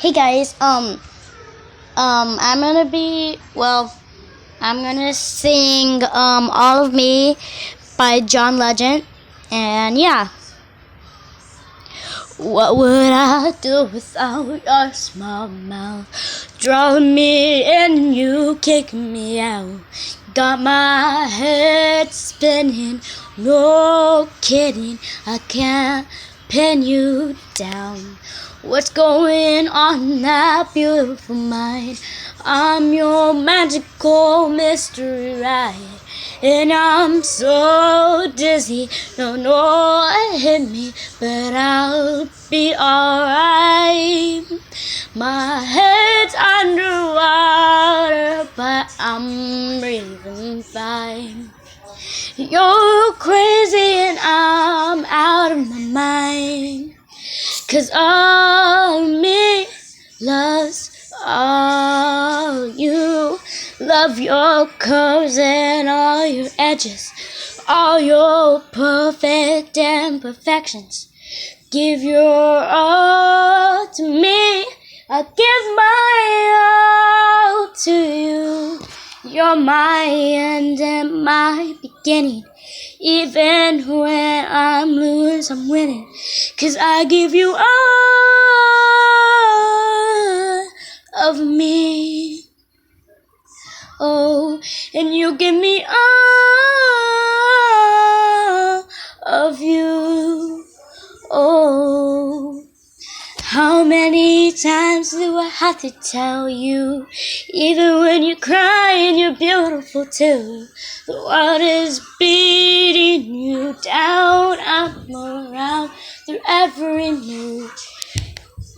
Hey guys, I'm gonna sing All of Me by John Legend, and yeah. What would I do without your small mouth? Drawing me in, you kicking me out. Got my head spinning, no kidding, I can't pin you down. What's going on in that beautiful mind? I'm your magical mystery ride, and I'm so dizzy, don't know what hit me, but I'll be alright. My head's underwater, but I'm breathing fine. You're crazy and I'm out of my mind, 'cause all me loves all you. Love your curves and all your edges, all your perfect imperfections. Give your all to me, I give my all to you. You're my end and my beginning. Even when I'm losing, I'm winning, 'cause I give you all of me. Oh, and you give me all of you. Oh, how many times do I have to tell you? Even when you're crying, you're beautiful too. The world is beating you down. I'm around through every mood.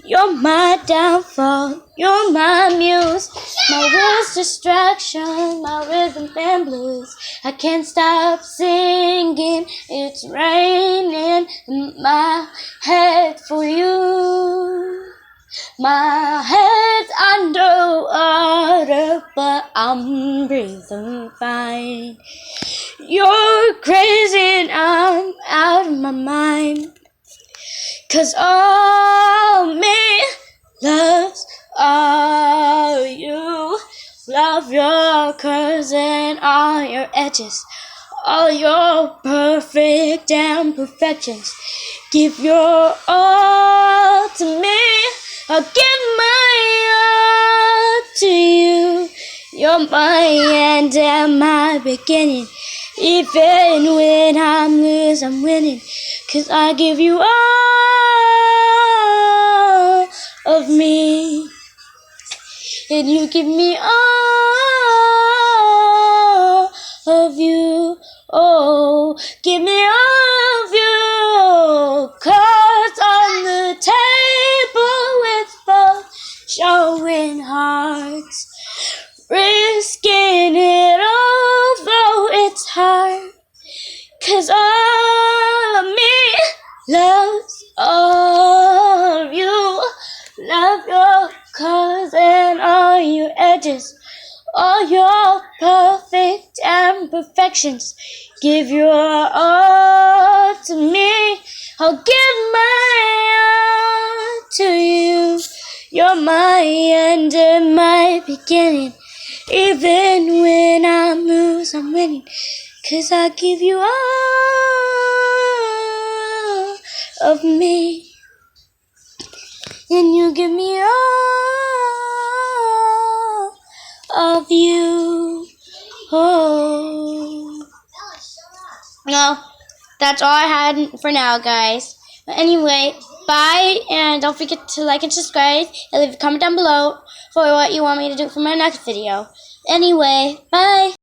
You're my downfall, you're my muse, my worst distraction, my rhythm and blues. I can't stop singing, it's raining in my head for you. My head's underwater, but I'm breathing fine. You're crazy and I'm out of my mind, 'cause all me loves all you. Love your curves and all your edges, all your perfect imperfections. Give your all to me, I'll give my all to you. You're my end and my beginning. Even when I'm losing, I'm winning, 'cause I give you all of me, and you give me all of you. Oh, give me all of you, 'cause on the table it's both showing hearts, risking it all though it's hard, 'cause all of me loves all of you. Love your curves and all your edges, all your perfect imperfections. Give your all to me, I'll give my all to you. You're my end and my beginning. Even when I'm losing, I'm winning, 'cause I give you all of me, and you give me all of you. Oh, no, that's all I had for now, guys. But anyway, bye, and don't forget to like and subscribe, and leave a comment down below for what you want me to do for my next video. Anyway, bye.